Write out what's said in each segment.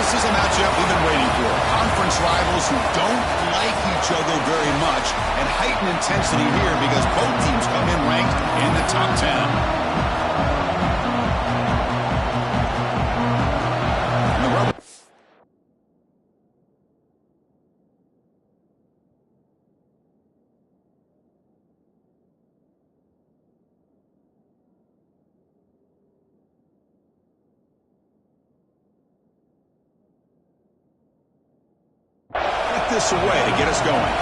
This is a matchup we've been waiting for. Conference rivals who don't like each other very much, and heightened intensity here because both teams come in ranked in the top 10. This away to get us going.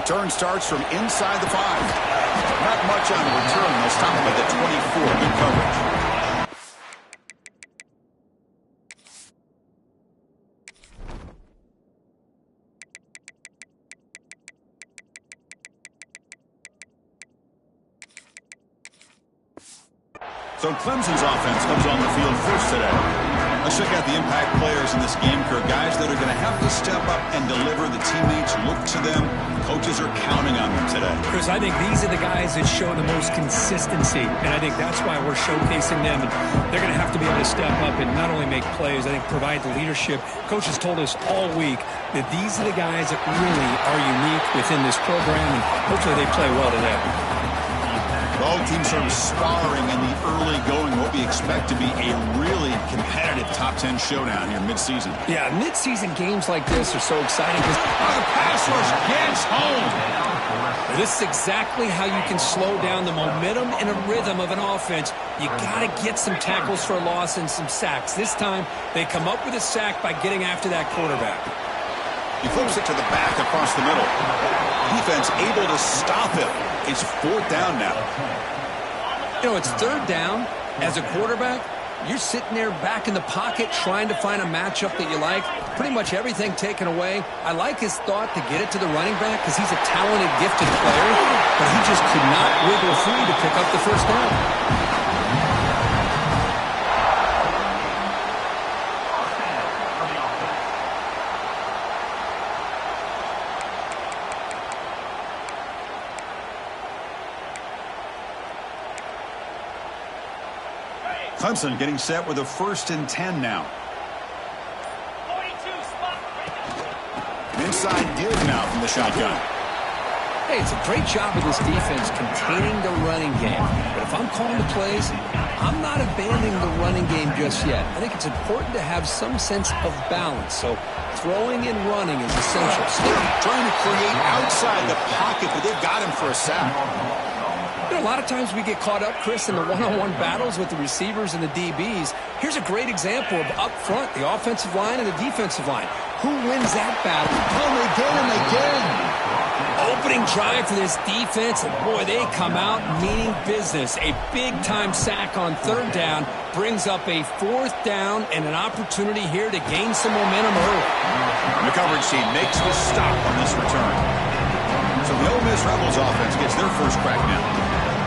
Return starts from inside the 5. Not much on the return. They'll stop him at the 24. Good coverage. So Clemson's offense comes on the field first today. Let's check out the impact players in this game, Kirk. Guys that are going to have to step up and deliver. The teammates look to them. Coaches are counting on them today. Chris, I think these are the guys that show the most consistency, and I think that's why we're showcasing them. And they're going to have to be able to step up and not only make plays, I think provide the leadership. Coach has told us all week that these are the guys that really are unique within this program, and hopefully they play well today. Both teams sort of sparring in the early going, what we expect to be a really competitive top 10 showdown here mid-season. Yeah, mid-season games like this are so exciting because the pass rush gets home. This is exactly how you can slow down the momentum and a rhythm of an offense. You got to get some tackles for a loss and some sacks. This time, they come up with a sack by getting after that quarterback. He flips it to the back across the middle. Defense able to stop him. It's 4th down now. You know, it's 3rd down. As a quarterback, you're sitting there back in the pocket trying to find a matchup that you like. Pretty much everything taken away. I like his thought to get it to the running back because he's a talented, gifted player, but he just could not wiggle free to pick up the 1st down. Clemson getting set with a 1st and 10 now. Inside give now from the shotgun. Hey, it's a great job of this defense containing the running game. But if I'm calling the plays, I'm not abandoning the running game just yet. I think it's important to have some sense of balance. So throwing and running is essential. Trying to create outside the pocket, but they've got him for a sack. You know, a lot of times we get caught up, Chris, in the one-on-one battles with the receivers and the DBs. Here's a great example of up front, the offensive line and the defensive line. Who wins that battle? Oh, they get him again. Opening drive for this defense, and boy, they come out meaning business. A big-time sack on 3rd down brings up a 4th down and an opportunity here to gain some momentum early. The coverage team makes the stop on this return. So the Ole Miss Rebels offense gets their first crack now.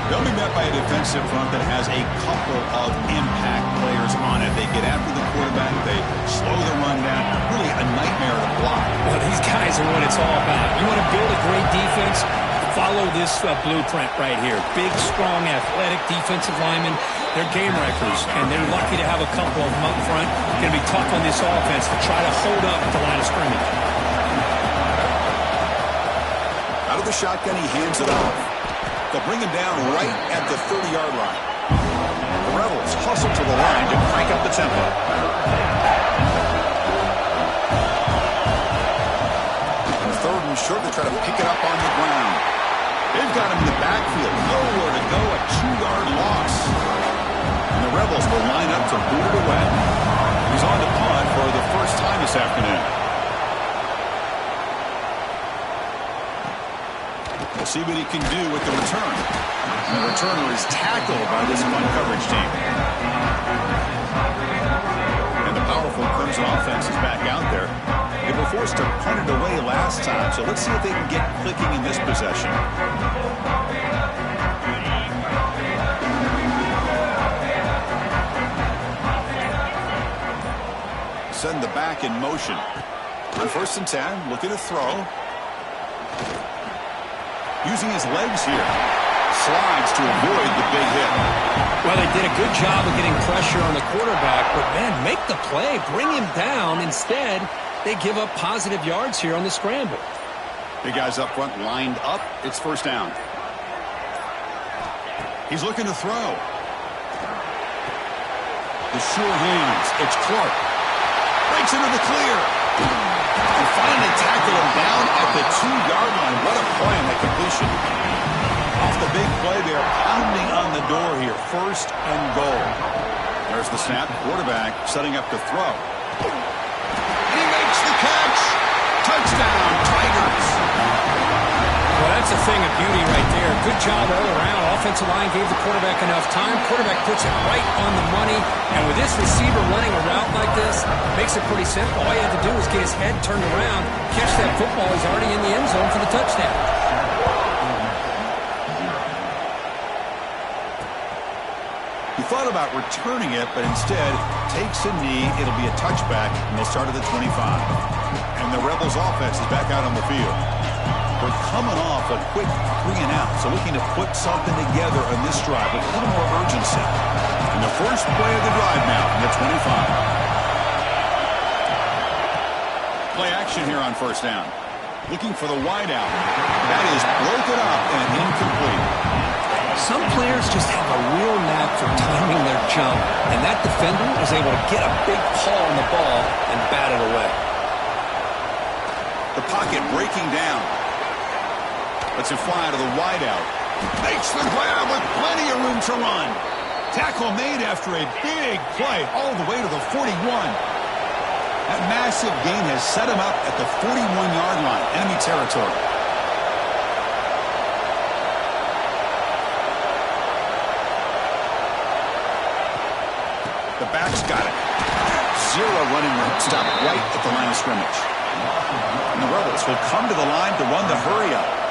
They'll be met by a defensive front that has a couple of impact players on it. They get after the quarterback. They slow the run down. Really a nightmare to block. Well, these guys are what it's all about. You want to build a great defense? Follow this blueprint right here. Big, strong, athletic defensive linemen. They're game wreckers, and they're lucky to have a couple of them up front. Going to be tough on this offense to try to hold up at the line of scrimmage. Out of the shotgun, he hands it off. They'll bring him down right at the 30-yard line. The Rebels hustle to the line to crank up the tempo. And 3rd and short, they try to pick it up on the ground. They've got him in the backfield. Nowhere to go, a 2-yard loss. And the Rebels will line up to boot it away. He's on to punt for the first time this afternoon. We'll see what he can do with the return. And the returner is tackled by this punt coverage team. And the powerful Clemson offense is back out there. They were forced to punt it away last time, so let's see if they can get clicking in this possession. Send the back in motion. On 1st and 10, looking to throw. Using his legs here. Slides to avoid the big hit. Well, they did a good job of getting pressure on the quarterback, but, man, make the play. Bring him down. Instead, they give up positive yards here on the scramble. Big guys up front lined up. It's 1st down. He's looking to throw. The sure hands. It's Clark. Breaks into the clear. And finally tackle him down at the 2-yard line. What a play on that completion. Off the big play, they are pounding on the door here. 1st and goal. There's the snap. Quarterback setting up to throw. He makes the catch. Touchdown, Tigers. Well, that's a thing of beauty right there. Good job all around. Offensive line gave the quarterback enough time. Quarterback puts it right on the money. And with this receiver running a route like this, makes it pretty simple. All you have to do is get his head turned around, catch that football. He's already in the end zone for the touchdown. He thought about returning it, but instead takes a knee. It'll be a touchback, and they'll start at the 25. And the Rebels offense is back out on the field. They're coming off a quick 3-and-out, so looking to put something together on this drive with a little more urgency. And the first play of the drive now from the 25. Play action here on 1st down. Looking for the wideout. That is broken up and incomplete. Some players just have a real knack for timing their jump, and that defender was able to get a big paw on the ball and bat it away. The pocket breaking down. Lets it fly to the wideout. Makes the grab with plenty of room to run. Tackle made after a big play all the way to the 41. That massive gain has set him up at the 41-yard line, enemy territory. The back's got it. 0 running room. Stop right at the line of scrimmage. And the Rebels will come to the line to run the hurry-up.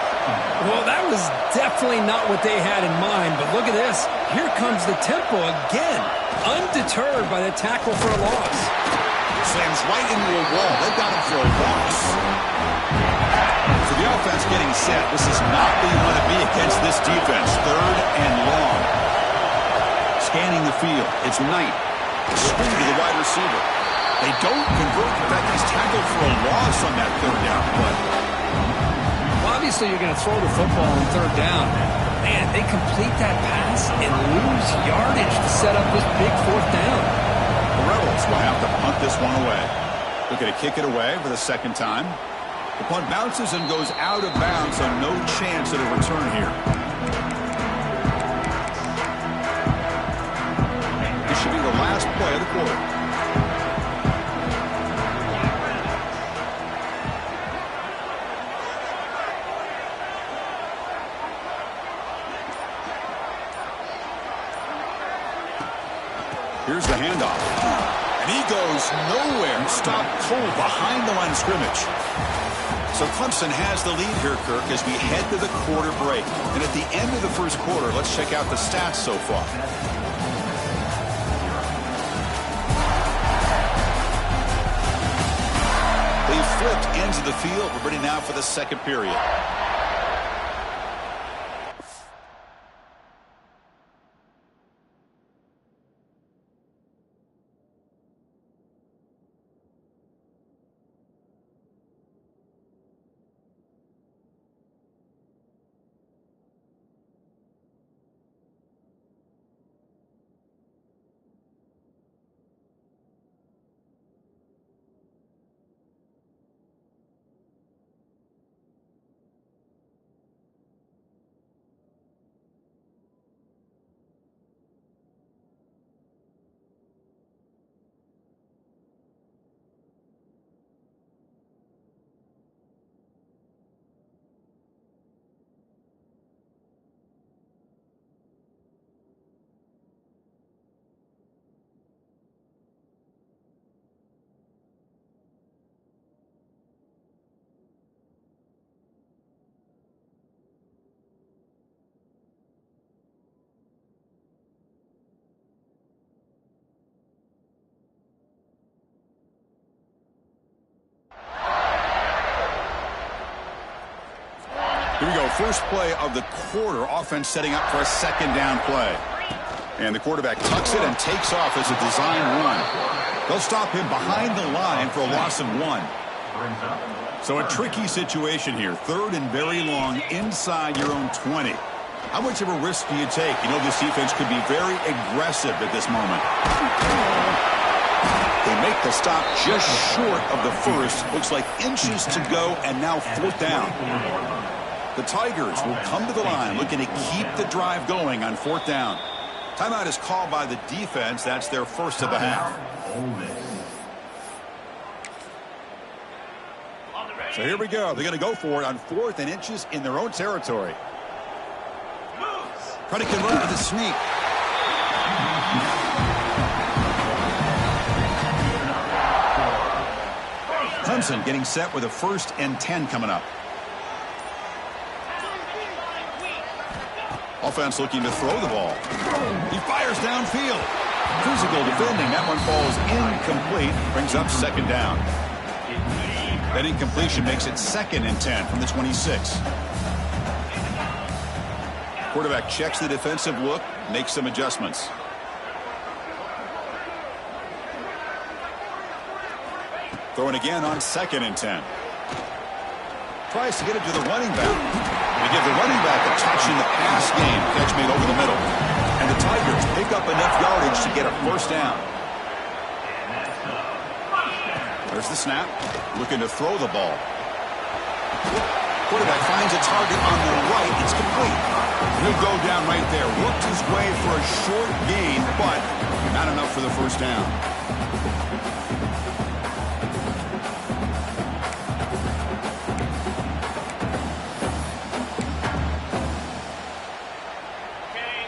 Well, that was definitely not what they had in mind, but look at this. Here comes the tempo again, undeterred by the tackle for a loss. Slams right into a wall. They've got him for a loss. So the offense getting set. This is not where you want to be against this defense. 3rd and long. scanning the field. It's Knight. Screen to the wide receiver. They don't convert. In fact, he's tackled for a loss on that third down play. Well, obviously, you're going to throw the football on third down. Man, they complete that pass and lose yardage to set up this big fourth down. The Rebels will have to punt this one away. They're going to kick it away for the second time. The punt bounces and goes out of bounds, so no chance at a return here. This should be the last play of the quarter. Here's the handoff. And he goes nowhere. Stopped cold behind the line of scrimmage. So Clemson has the lead here, Kirk, as we head to the quarter break. And at the end of the first quarter, let's check out the stats so far. They flipped ends of the field. We're ready now for the second period. Here we go. First play of the quarter. Offense setting up for a second down play. And the quarterback tucks it and takes off as a design run. They'll stop him behind the line for a loss of 1. So a tricky situation here. Third and very long inside your own 20. How much of a risk do you take? You know this defense could be very aggressive at this moment. They make the stop just short of the first. Looks like inches to go, and now fourth down. The Tigers will come to the line looking to keep the drive going on fourth down. Timeout is called by the defense. That's their first of the half. So here we go. They're going to go for it on 4th and inches in their own territory. Trying to convert with a sneak. Clemson getting set with a 1st and 10 coming up. Offense looking to throw the ball. He fires downfield. Physical defending. That one falls incomplete. Brings up second down. That incompletion makes it 2nd and 10 from the 26. Quarterback checks the defensive look, makes some adjustments. Throwing again on 2nd and 10. Tries to get it to the running back. They give the running back a touch in the pass game. Catch made over the middle. And the Tigers pick up enough yardage to get a first down. There's the snap. Looking to throw the ball. Quarterback finds a target on the right. It's complete. He'll go down right there. Worked his way for a short gain, but not enough for the first down.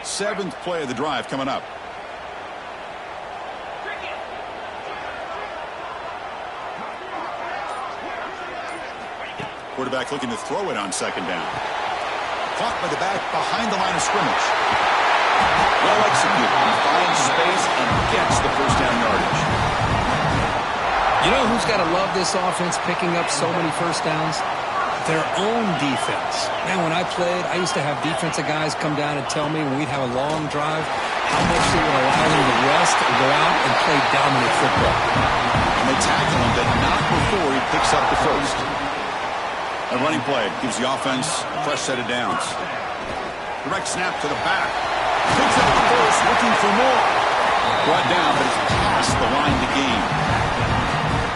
Seventh play of the drive coming up. Quarterback looking to throw it on second down. Caught by the back behind the line of scrimmage. Well executed. He finds space and gets the first down yardage. You know who's got to love this offense picking up so many first downs? Their own defense. Man, when I played, I used to have defensive guys come down and tell me when we'd have a long drive, how much they will allow them to rest and go out and play dominant football. And they tackle him, but not before he picks up the first. A running play gives the offense a fresh set of downs. Direct snap to the back. Picks up the first, looking for more. Brought down, but it's past the line to gain.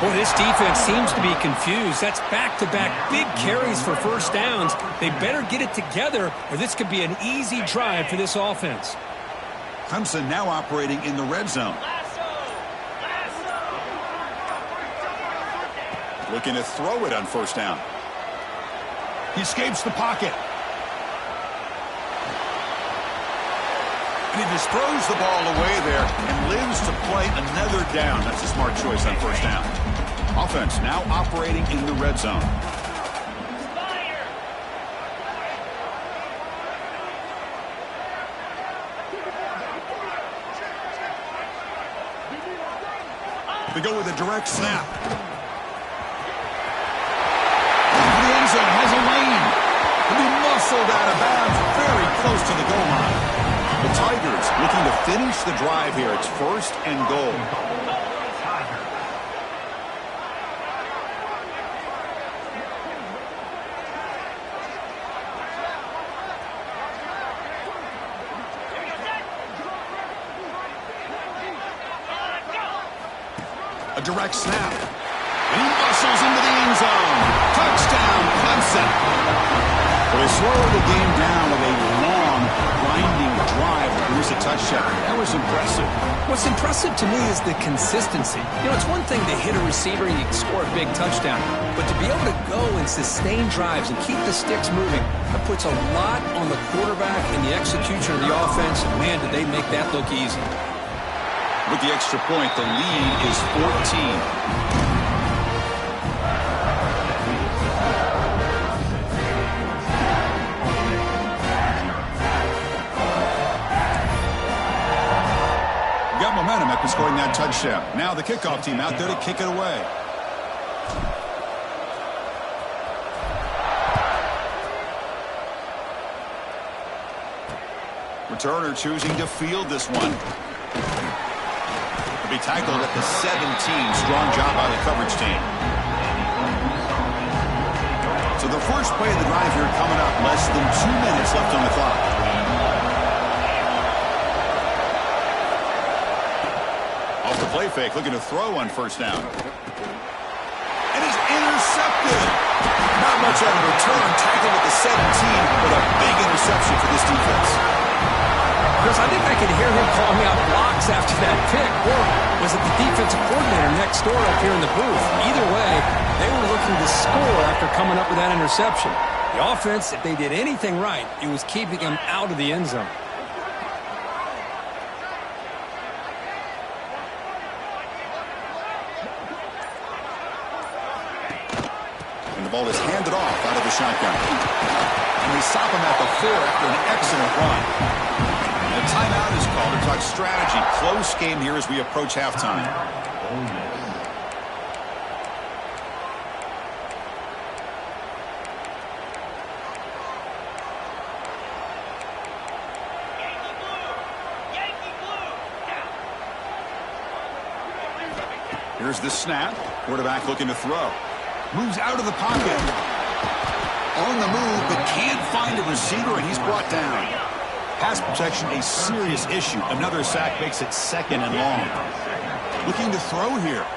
Boy, this defense seems to be confused. That's back-to-back big carries for first downs. They better get it together, or this could be an easy drive for this offense. Clemson now operating in the red zone. Looking to throw it on first down. He escapes the pocket. And he just throws the ball away there and lives to play another down. That's a smart choice on first down. Offense now operating in the red zone. They go with a direct snap. The end zone has a lane. He'll be muscled out of bounds very close to the goal line. The Tigers looking to finish the drive here. It's first and goal. A direct snap. And he muscles into the end zone. Touchdown, Clemson. Well, they slowed the game down with a long, grinding drive. Here's a touchdown. That was impressive. What's impressive to me is the consistency. You know, it's one thing to hit a receiver and you can score a big touchdown, but to be able to go and sustain drives and keep the sticks moving, that puts a lot on the quarterback and the execution of the offense, and man, did they make that look easy. With the extra point, the lead is 14. Got momentum after scoring that touchdown. Now the kickoff team out there to kick it away. Returner choosing to field this one. Will be tackled at the 17. Strong job by the coverage team. So the first play of the drive here coming up. Less than 2 minutes left on the clock. Off the play fake, looking to throw on first down. And he's intercepted. Not much on the return. Tackled at the 17, but a big interception for this defense. Chris, I think I could hear him calling out blocks after that pick. Or was it the defensive coordinator next door up here in the booth? Either way, they were looking to score after coming up with that interception. The offense, if they did anything right, it was keeping them out of the end zone. And the ball is handed off out of the shotgun. And they stop him at the 4 after an excellent run. A timeout is called to talk strategy. Close game here as we approach halftime. Here's the snap. Quarterback looking to throw. Moves out of the pocket. On the move, but can't find a receiver, and he's brought down. Pass protection, a serious issue. Another sack makes it second and long. Looking to throw here.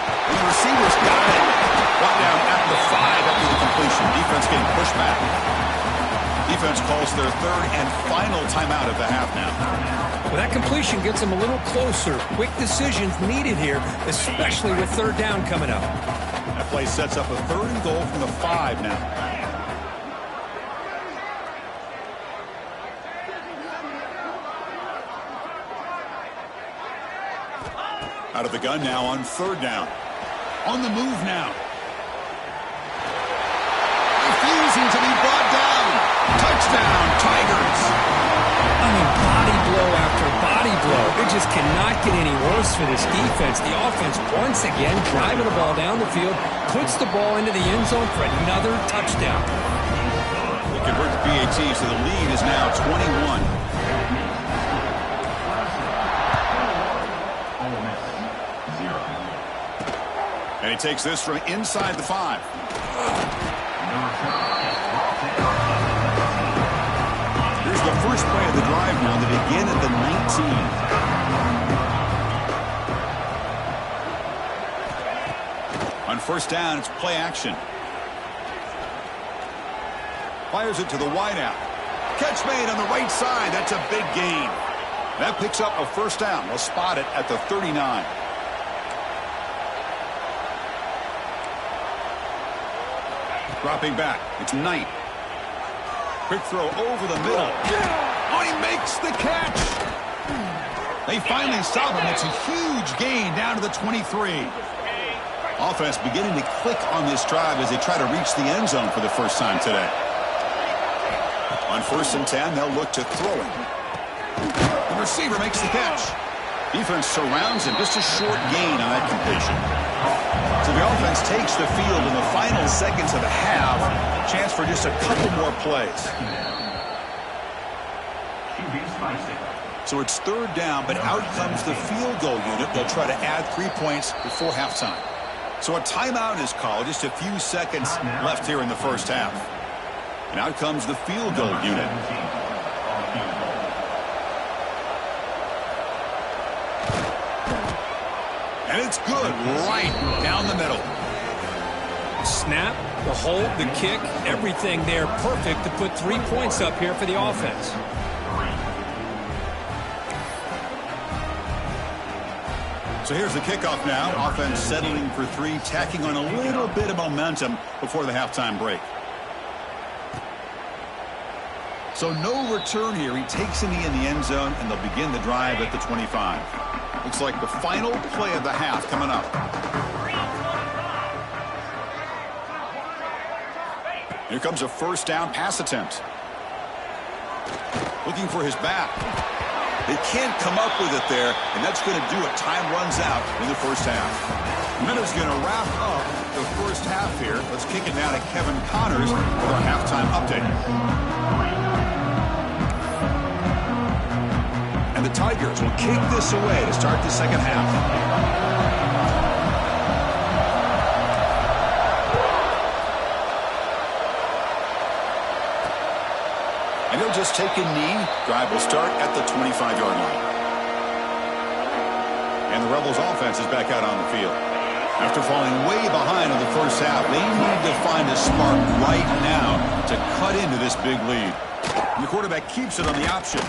And the receiver's got it. Brought down at the 5 after the completion. Defense getting pushed back. Defense calls their third and final timeout of the half now. Well, that completion gets them a little closer. Quick decisions needed here, especially with third down coming up. That play sets up a 3rd and goal from the 5 now. Out of the gun now on 3rd down. On the move now. Refusing to be brought down. Touchdown, Tigers. I mean, body blow after body blow. It just cannot get any worse for this defense. The offense, once again, driving the ball down the field, puts the ball into the end zone for another touchdown. They convert the PAT, so the lead is now 21. And he takes this from inside the 5. Here's the first play of the drive now to begin at the 19. On first down, it's play action. Fires it to the wideout. Catch made on the right side. That's a big gain. That picks up a first down. We'll spot it at the 39. Dropping back. It's Knight. Quick throw over the middle. Oh, he makes the catch. They finally stop him. It's a huge gain down to the 23. Offense beginning to click on this drive as they try to reach the end zone for the first time today. On first and 10, they'll look to throw it. The receiver makes the catch. Defense surrounds him. Just a short gain on that completion. So the offense takes the field in the final seconds of the half. Chance for just a couple more plays. So it's third down, but out comes the field goal unit. They'll try to add 3 points before halftime. So a timeout is called. Just a few seconds left here in the first half. And out comes the field goal unit. And it's good right down the middle. Snap, the hold, the kick, everything there perfect to put 3 points up here for the offense. So here's the kickoff now. Offense settling for 3, tacking on a little bit of momentum before the halftime break. So no return here. He takes in the end zone, and they'll begin the drive at the 25. Looks like the final play of the half coming up. Here comes a first down pass attempt. Looking for his back. They can't come up with it there, and that's going to do it. Time runs out in the first half. Minute's going to wrap up the first half here. Let's kick it now to Kevin Connors with our halftime update. And the Tigers will kick this away to start the second half. And he'll just take a knee. Drive will start at the 25-yard line. And the Rebels offense is back out on the field. After falling way behind in the first half, they need to find a spark right now to cut into this big lead. And the quarterback keeps it on the option.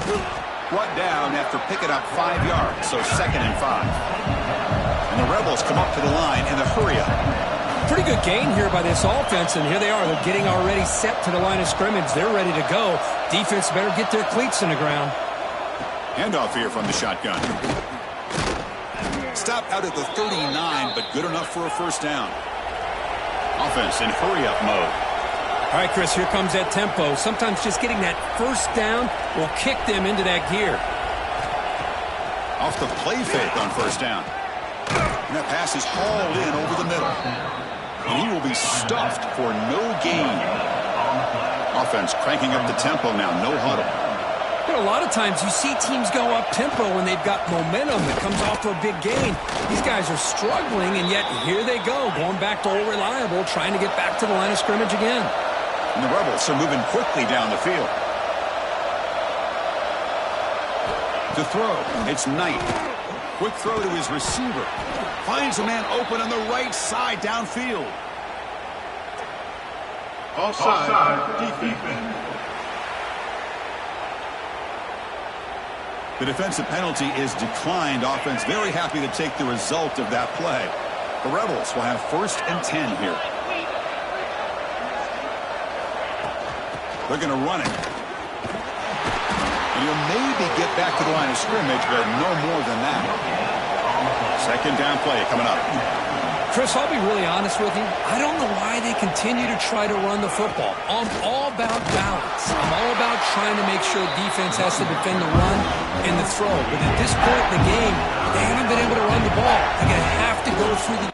Brought down after picking up 5 yards, so 2nd and 5. And the Rebels come up to the line in a hurry-up. Pretty good gain here by this offense, and here they are. They're getting already set to the line of scrimmage. They're ready to go. Defense better get their cleats in the ground. Handoff here from the shotgun. Stop out at the 39, but good enough for a first down. Offense in hurry-up mode. All right, Chris, here comes that tempo. Sometimes just getting that first down will kick them into that gear. Off the play fake on first down. And that pass is hauled in over the middle. And he will be stuffed for no gain. Offense cranking up the tempo now, no huddle. You know, a lot of times you see teams go up-tempo when they've got momentum that comes off for a big gain. These guys are struggling, and yet here they go, going back to old reliable, trying to get back to the line of scrimmage again. And the Rebels are moving quickly down the field. To throw, it's Knight. Quick throw to his receiver. Finds a man open on the right side downfield. Offside defense. The defensive penalty is declined. Offense very happy to take the result of that play. The Rebels will have 1st and 10 here. They're going to run it. And he'll maybe get back to the line of scrimmage, but no more than that. 2nd down play coming up. Chris, I'll be really honest with you. I don't know why they continue to try to run the football. I'm all about balance. I'm all about trying to make sure defense has to defend the run and the throw. But at this point in the game, they haven't been able to run the ball. They're going to have to go through the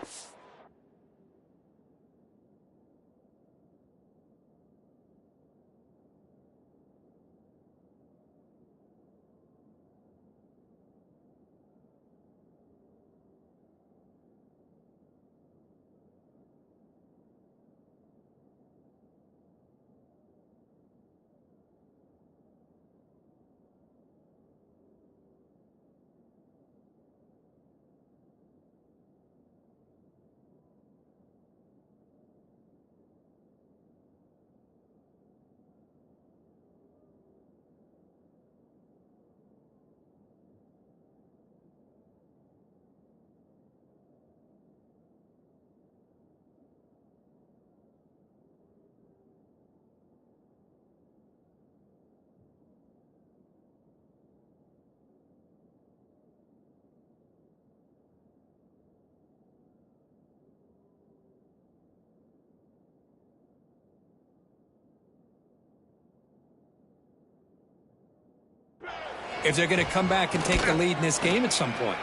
if they're going to come back and take the lead in this game at some point.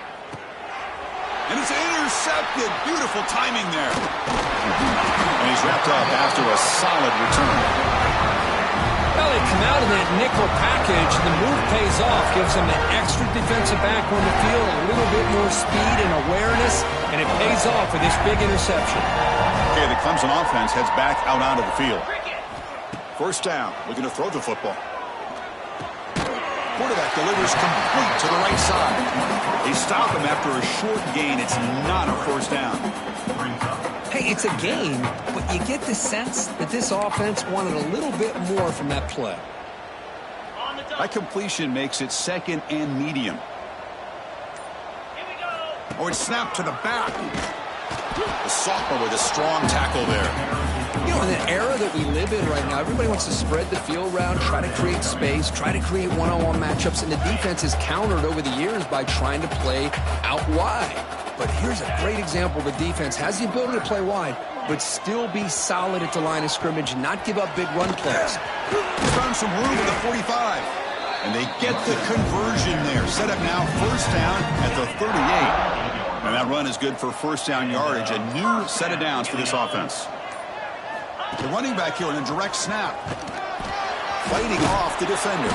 And it's intercepted. Beautiful timing there. And he's wrapped up after a solid return. Well, they come out in that nickel package. The move pays off, gives them an extra defensive back on the field, a little bit more speed and awareness, and it pays off with this big interception. Okay, the Clemson offense heads back out onto the field. First down, looking to throw the football. Quarterback delivers complete to the right side. They stop him after a short gain. It's not a first down. Hey, it's a gain, but you get the sense that this offense wanted a little bit more from that play. That completion makes it second and medium. Oh, it's snapped to the back. The sophomore with a strong tackle there. You know, in the era that we live in right now, everybody wants to spread the field around, try to create space, try to create one-on-one matchups, and the defense is countered over the years by trying to play out wide. But here's a great example. The defense has the ability to play wide, but still be solid at the line of scrimmage and not give up big run plays. Found some room at the 45. And they get the conversion there. Set up now first down at the 38. And that run is good for first down yardage. A new set of downs for this offense. The running back here in a direct snap. Fighting off the defender.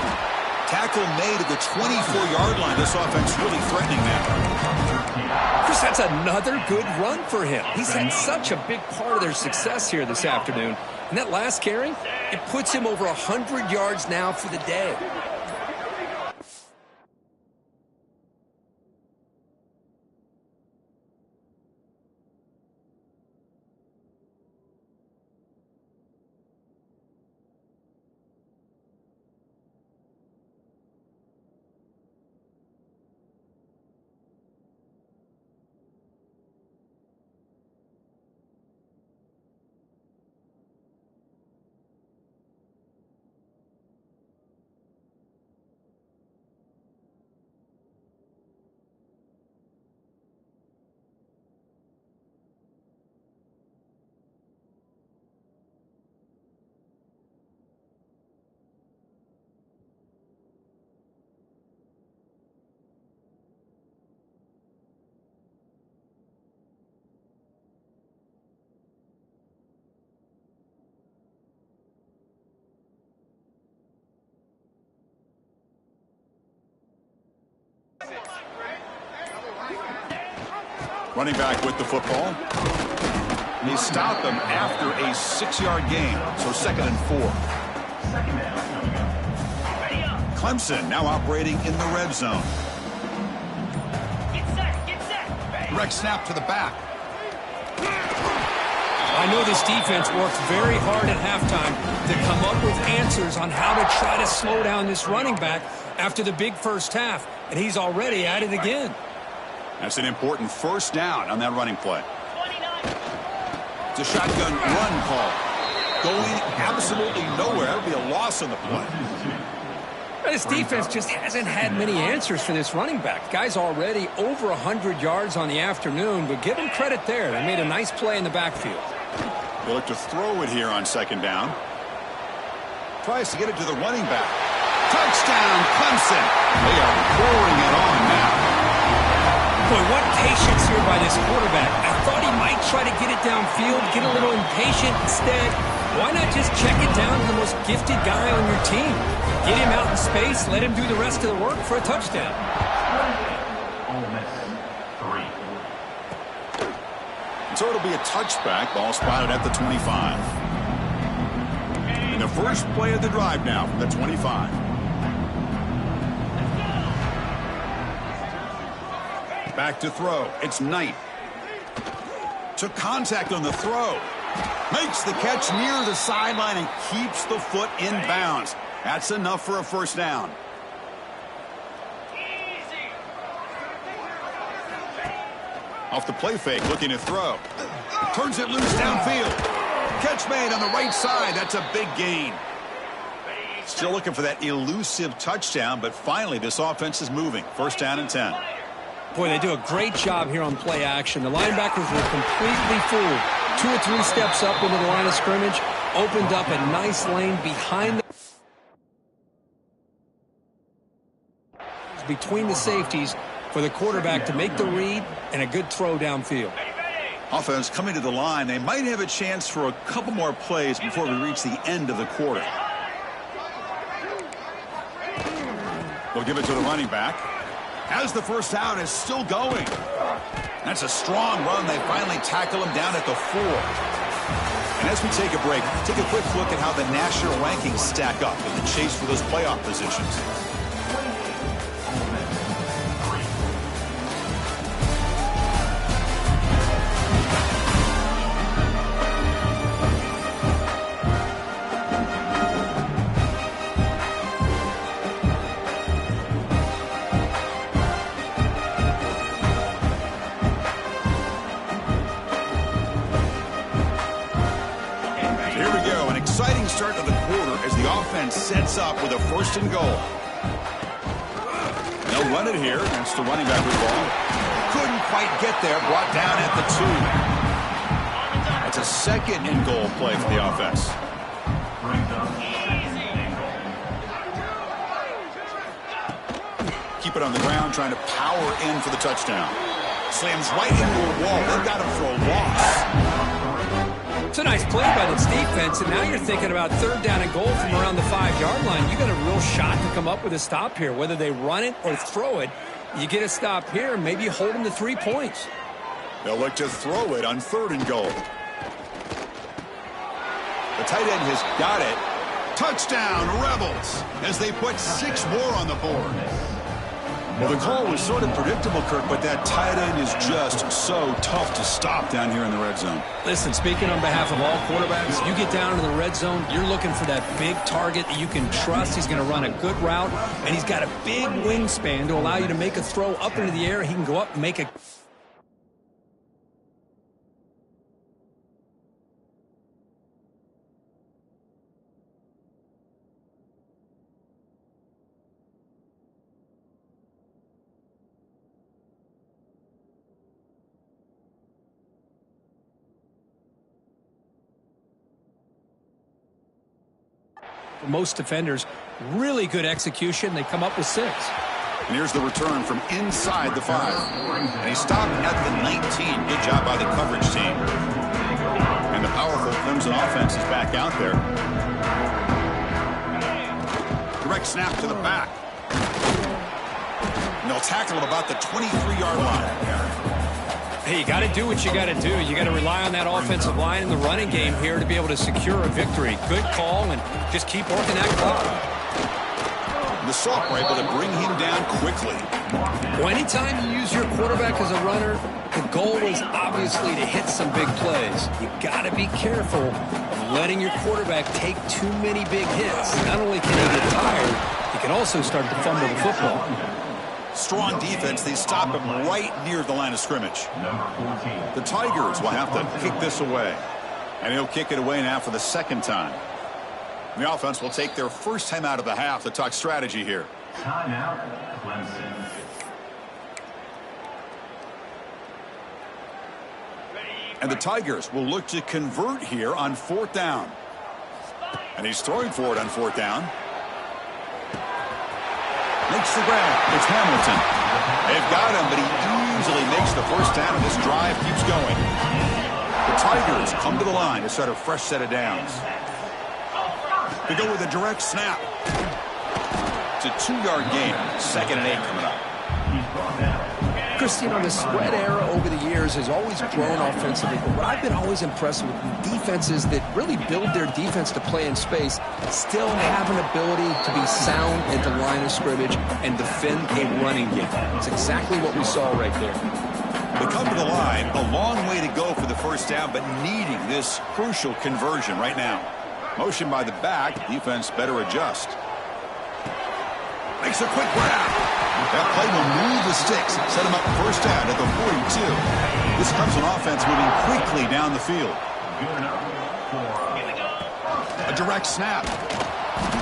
Tackle made at the 24-yard line. This offense really threatening that. Chris, that's another good run for him. He's had such a big part of their success here this afternoon. And that last carry, it puts him over 100 yards now for the day. Running back with the football. And they stop him after a 6-yard gain. So second and 4. Clemson now operating in the red zone. Get set. Direct snap to the back. I know this defense worked very hard at halftime to come up with answers on how to try to slow down this running back after the big first half, and he's already at it again. That's an important first down on that running play. It's a shotgun run call. Going absolutely nowhere. That would be a loss on the play. This defense just hasn't had many answers for this running back. Guy's already over 100 yards on the afternoon, but give him credit there. They made a nice play in the backfield. They look to throw it here on second down. Tries to get it to the running back. Touchdown, Clemson. They are pouring it on now. Boy, what patience here by this quarterback. I thought he might try to get it downfield, get a little impatient. Instead, why not just check it down to the most gifted guy on your team? Get him out in space, let him do the rest of the work for a touchdown. So it'll be a touchback. Ball spotted at the 25. And the first play of the drive now from the 25. Back to throw. It's Knight. Took contact on the throw. Makes the catch near the sideline and keeps the foot in bounds. That's enough for a first down. Off the play fake, looking to throw. Turns it loose downfield. Catch made on the right side. That's a big gain. Still looking for that elusive touchdown, but finally this offense is moving. First down and 10. Boy, they do a great job here on play action. The linebackers were completely fooled. 2 or 3 steps up into the line of scrimmage, opened up a nice lane behind the... between the safeties for the quarterback to make the read and a good throw downfield. Offense coming to the line. They might have a chance for a couple more plays before we reach the end of the quarter. They'll give it to the running back. As the first down is still going. That's a strong run. They finally tackle him down at the 4. And as we take a break, take a quick look at how the national rankings stack up in the chase for those playoff positions. Start of the quarter as the offense sets up with a 1st and goal. They'll run it here. That's the running back with the ball. Couldn't quite get there. Brought down at the 2. That's a 2nd and goal play for the offense. Keep it on the ground, trying to power in for the touchdown. Slams right into a wall. They've got him for a loss. It's a nice play by this defense, and now you're thinking about 3rd down and goal from around the 5-yard line. You got a real shot to come up with a stop here. Whether they run it or throw it, you get a stop here, and maybe you hold them to 3 points. They'll look to throw it on 3rd and goal. The tight end has got it. Touchdown, Rebels, as they put 6 more on the board. Well, the call was sort of predictable, Kirk, but that tight end is just so tough to stop down here in the red zone. Listen, speaking on behalf of all quarterbacks, you get down into the red zone, you're looking for that big target that you can trust. He's going to run a good route, and he's got a big wingspan to allow you to make a throw up into the air. He can go up and make a... For most defenders, really good execution. They come up with 6. And here's the return from inside the 5. And he stopped at the 19. Good job by the coverage team. And the powerful Clemson offense is back out there. Direct snap to the back. And they'll tackle him about the 23-yard line. Hey, you got to do what you got to do. You got to rely on that offensive line in the running game here to be able to secure a victory. Good call, and just keep working that clock. The Sauk were able to bring him down quickly. Well, anytime you use your quarterback as a runner, the goal is obviously to hit some big plays. You got to be careful of letting your quarterback take too many big hits. Not only can he get tired, he can also start to fumble the football. Strong defense. They stop him right near the line of scrimmage. The Tigers will have to kick this away. And he'll kick it away now for the 2nd time. The offense will take their first time out of the half to talk strategy here. Timeout, Clemson. And the Tigers will look to convert here on 4th down. And he's throwing for it on 4th down. Makes the grab. It's Hamilton. They've got him, but he easily makes the first down, and this drive keeps going. The Tigers come to the line to start a fresh set of downs. They go with a direct snap. It's a 2-yard gain. 2nd and 8 coming up. Chris, you know, the spread era over the years has always grown offensively, but what I've been always impressed with defenses that really build their defense to play in space still have an ability to be sound at the line of scrimmage and defend a running game. It's exactly what we saw right there. They come to the line, a long way to go for the first down, but needing this crucial conversion right now. Motion by the back, defense better adjust. Makes a quick grab. That play will move the sticks, set him up first down at the 42. This comes an offense moving quickly down the field. A direct snap.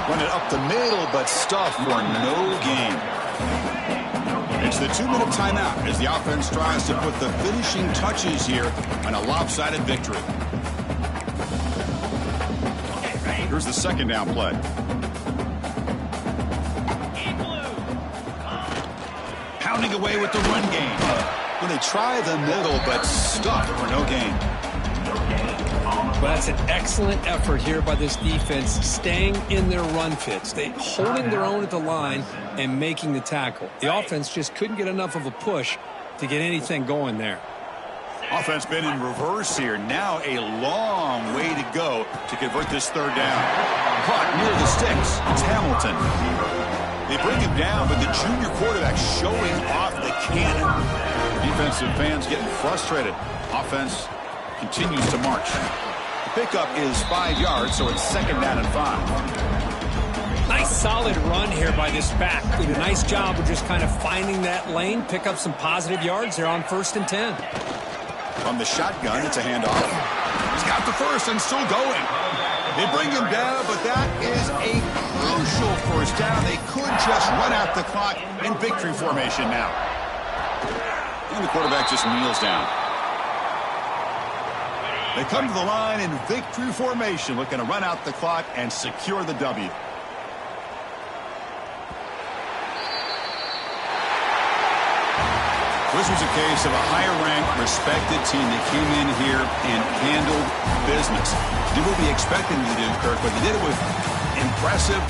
Run it up the middle, but stuff for no gain. It's the 2-minute timeout as the offense tries to put the finishing touches here on a lopsided victory. Here's the 2nd down play. pounding away with the run game. Well, they try the middle, but stuck for no gain. Well, that's an excellent effort here by this defense, staying in their run fits. They holding their own at the line and making the tackle. The offense just couldn't get enough of a push to get anything going there. Offense been in reverse here. Now a long way to go to convert this third down. Caught near the sticks. It's Hamilton. They bring him down, but the junior quarterback showing off the cannon. Defensive fans getting frustrated. Offense continues to march. The pickup is 5 yards, so it's 2nd down and 5. Nice solid run here by this back. Did a nice job of just kind of finding that lane, pick up some positive yards there on 1st and 10. From the shotgun, it's a handoff. He's got the first and still going. They bring him down, but that is a crucial first down. They could just run out the clock in victory formation now. And the quarterback just kneels down. They come to the line in victory formation, looking to run out the clock and secure the W. This was a case of a higher-ranked, respected team that came in here and handled business. Did what we expected them to do, Kirk, but they did it with impressive